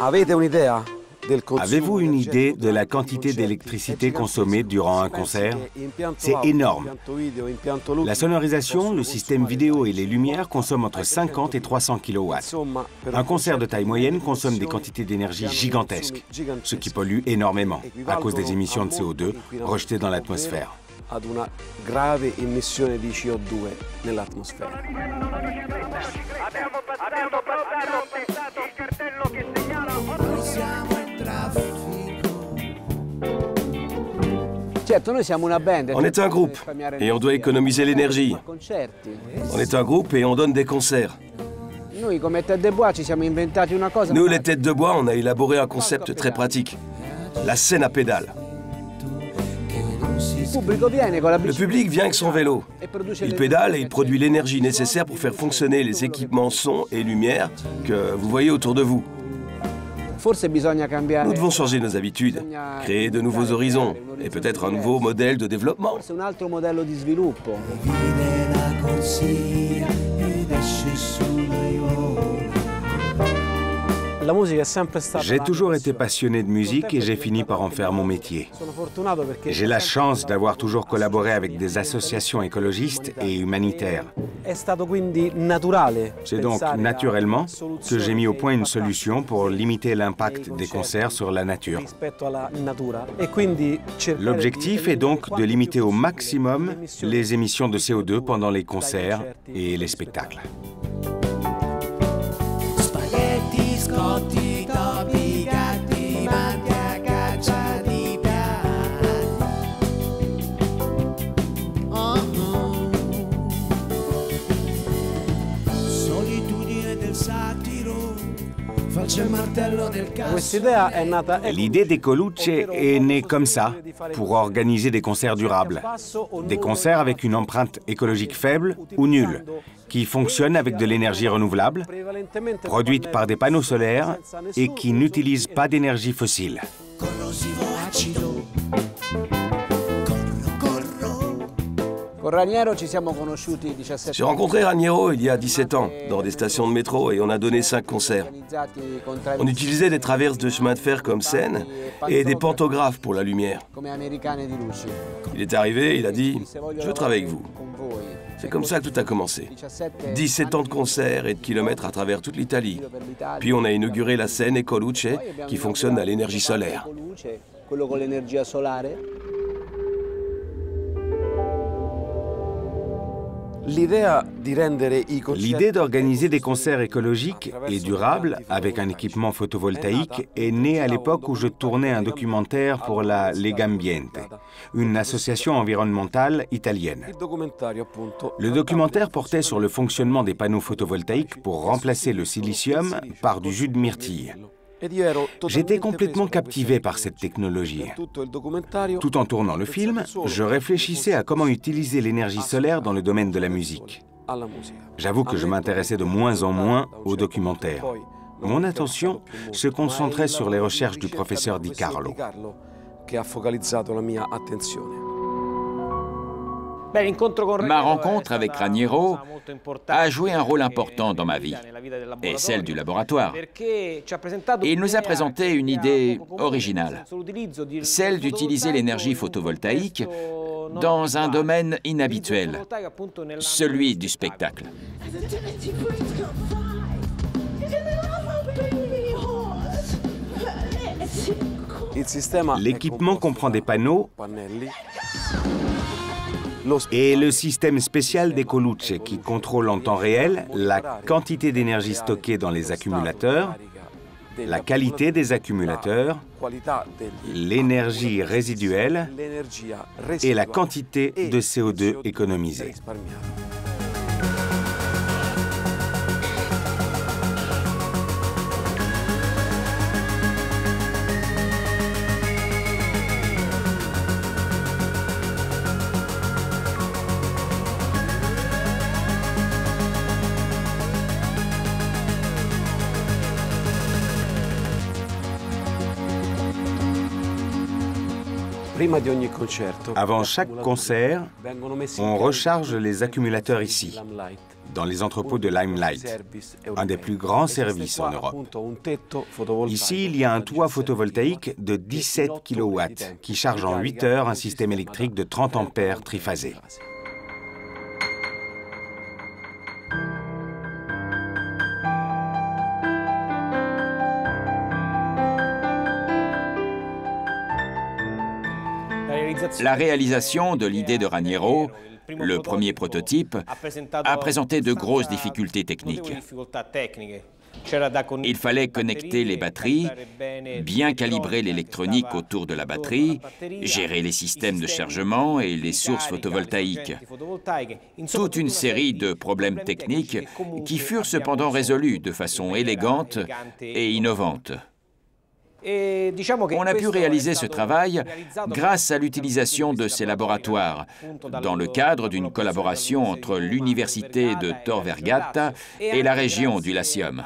Avez-vous une idée de la quantité d'électricité consommée durant un concert? C'est énorme. La sonorisation, le système vidéo et les lumières consomment entre 50 et 300 kW. Un concert de taille moyenne consomme des quantités d'énergie gigantesques, ce qui pollue énormément à cause des émissions de CO2 rejetées dans l'atmosphère. Ad una grave emissione di CO2 nell'atmosfera. On est un groupe et on doit économiser l'énergie. On est un groupe et on donne des concerts. Nous, les têtes de bois, on a élaboré un concept très pratique. La scène à pédales. Le public vient avec son vélo. Il pédale et il produit l'énergie nécessaire pour faire fonctionner les équipements son et lumière que vous voyez autour de vous. Nous devons changer nos habitudes, créer de nouveaux horizons et peut-être un nouveau modèle de développement. J'ai toujours été passionné de musique et j'ai fini par en faire mon métier. J'ai la chance d'avoir toujours collaboré avec des associations écologistes et humanitaires. C'est donc naturellement que j'ai mis au point une solution pour limiter l'impact des concerts sur la nature. L'objectif est donc de limiter au maximum les émissions de CO2 pendant les concerts et les spectacles. L'idée des Colucce est née comme ça, pour organiser des concerts durables. Des concerts avec une empreinte écologique faible ou nulle, qui fonctionnent avec de l'énergie renouvelable, produite par des panneaux solaires et qui n'utilisent pas d'énergie fossile. J'ai rencontré Raniero il y a 17 ans, dans des stations de métro, et on a donné 5 concerts. On utilisait des traverses de chemin de fer comme scène et des pantographes pour la lumière. Il est arrivé, il a dit « Je veux travailler avec vous ». C'est comme ça que tout a commencé. 17 ans de concerts et de kilomètres à travers toute l'Italie. Puis on a inauguré la scène Ecolucce qui fonctionne à l'énergie solaire. L'idée d'organiser des concerts écologiques et durables avec un équipement photovoltaïque est née à l'époque où je tournais un documentaire pour la Legambiente, une association environnementale italienne. Le documentaire portait sur le fonctionnement des panneaux photovoltaïques pour remplacer le silicium par du jus de myrtille. J'étais complètement captivé par cette technologie. Tout en tournant le film, je réfléchissais à comment utiliser l'énergie solaire dans le domaine de la musique. J'avoue que je m'intéressais de moins en moins au documentaire. Mon attention se concentrait sur les recherches du professeur Di Carlo. Ma rencontre avec Raniero a joué un rôle important dans ma vie et celle du laboratoire. Il nous a présenté une idée originale, celle d'utiliser l'énergie photovoltaïque dans un domaine inhabituel, celui du spectacle. L'équipement comprend des panneaux et le système spécial des Colucce qui contrôle en temps réel la quantité d'énergie stockée dans les accumulateurs, la qualité des accumulateurs, l'énergie résiduelle et la quantité de CO2 économisée. Avant chaque concert, on recharge les accumulateurs ici. dans les entrepôts de Limelight, un des plus grands services en Europe. Ici, il y a un toit photovoltaïque de 17 kW qui charge en 8 heures un système électrique de 30 ampères triphasé. La réalisation de l'idée de Raniero, le premier prototype, a présenté de grosses difficultés techniques. Il fallait connecter les batteries, bien calibrer l'électronique autour de la batterie, gérer les systèmes de chargement et les sources photovoltaïques. Toute une série de problèmes techniques qui furent cependant résolus de façon élégante et innovante. On a pu réaliser ce travail grâce à l'utilisation de ces laboratoires, dans le cadre d'une collaboration entre l'Université de Tor Vergata et la région du Latium.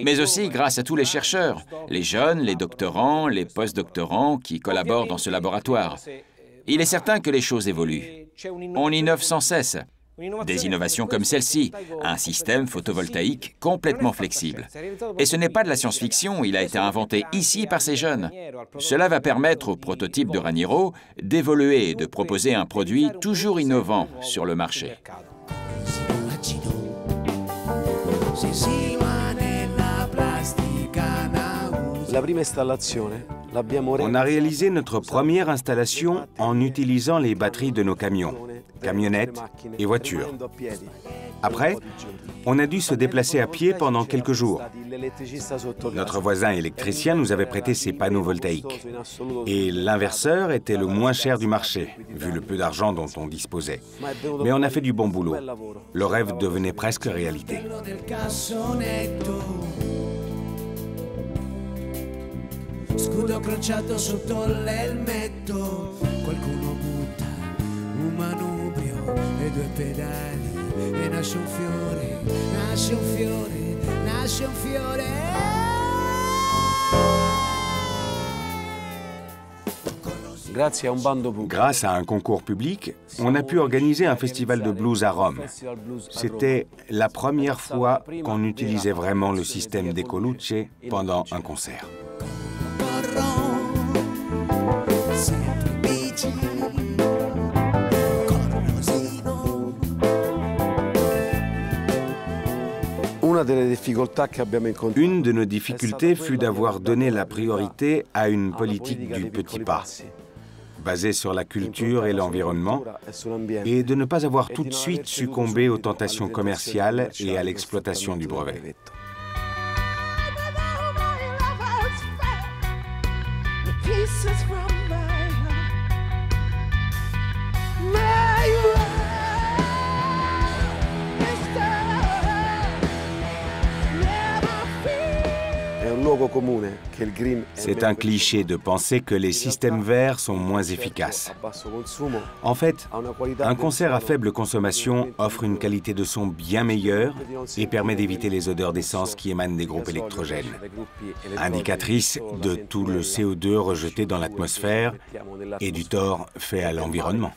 Mais aussi grâce à tous les chercheurs, les jeunes, les doctorants, les post-doctorants qui collaborent dans ce laboratoire. Il est certain que les choses évoluent. On innove sans cesse. Des innovations comme celle-ci, un système photovoltaïque complètement flexible. Et ce n'est pas de la science-fiction, il a été inventé ici par ces jeunes. Cela va permettre au prototype de Raniero d'évoluer et de proposer un produit toujours innovant sur le marché. On a réalisé notre première installation en utilisant les batteries de nos camions, camionnettes et voitures. Après, on a dû se déplacer à pied pendant quelques jours. Notre voisin électricien nous avait prêté ses panneaux voltaïques. Et l'inverseur était le moins cher du marché, vu le peu d'argent dont on disposait. Mais on a fait du bon boulot. Le rêve devenait presque réalité. Scudo crociato sotto l'elmetto, qualcuno butta un manubrio e due pedali e nasce un fiore, nasce un fiore, nasce un fiore. Grâce à un concours public, on a pu organiser un festival de blues à Rome. C'était la première fois qu'on utilisait vraiment le système d'Ecoluce pendant un concert. Une de nos difficultés fut d'avoir donné la priorité à une politique du petit pas, basée sur la culture et l'environnement, et de ne pas avoir tout de suite succombé aux tentations commerciales et à l'exploitation du brevet. C'est un cliché de penser que les systèmes verts sont moins efficaces. En fait, un concert à faible consommation offre une qualité de son bien meilleure et permet d'éviter les odeurs d'essence qui émanent des groupes électrogènes, indicatrice de tout le CO2 rejeté dans l'atmosphère et du tort fait à l'environnement.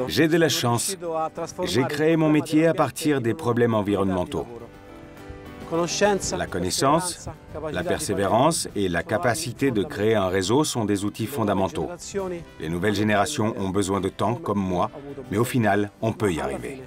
J'ai de la chance. J'ai créé mon métier à partir des problèmes environnementaux. La connaissance, la persévérance et la capacité de créer un réseau sont des outils fondamentaux. Les nouvelles générations ont besoin de temps, comme moi, mais au final, on peut y arriver.